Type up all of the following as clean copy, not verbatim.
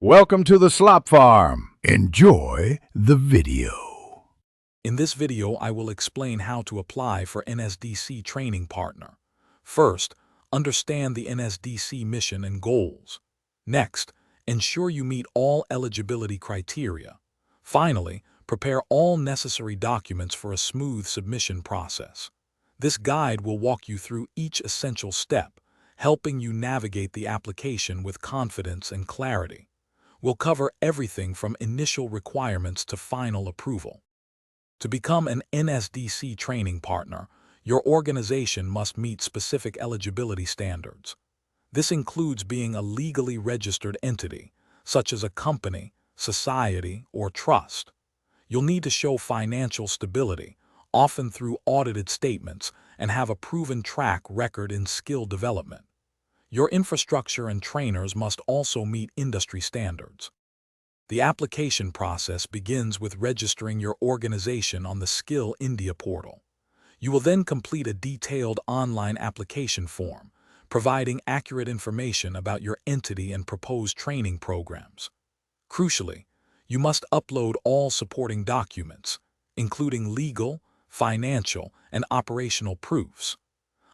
Welcome to the Slop Farm. Enjoy the video. In this video, I will explain how to apply for NSDC Training Partner. First, understand the NSDC mission and goals. Next, ensure you meet all eligibility criteria. Finally, prepare all necessary documents for a smooth submission process. This guide will walk you through each essential step, helping you navigate the application with confidence and clarity. We'll cover everything from initial requirements to final approval. To become an NSDC training partner, your organization must meet specific eligibility standards. This includes being a legally registered entity, such as a company, society, or trust. You'll need to show financial stability, often through audited statements, and have a proven track record in skill development. Your infrastructure and trainers must also meet industry standards. The application process begins with registering your organization on the Skill India portal. You will then complete a detailed online application form, providing accurate information about your entity and proposed training programs. Crucially, you must upload all supporting documents, including legal, financial, and operational proofs.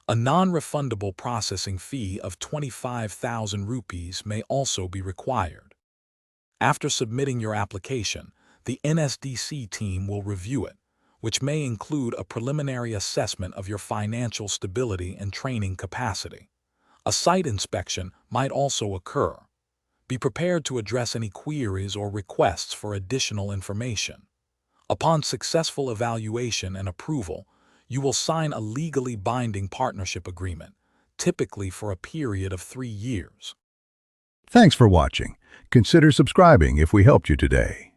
A non-refundable processing fee of 25,000 rupees may also be required. After submitting your application, the NSDC team will review it, which may include a preliminary assessment of your financial stability and training capacity. A site inspection might also occur. Be prepared to address any queries or requests for additional information. Upon successful evaluation and approval, you will sign a legally binding partnership agreement, typically for a period of 3 years. Thanks for watching. Consider subscribing if we helped you today.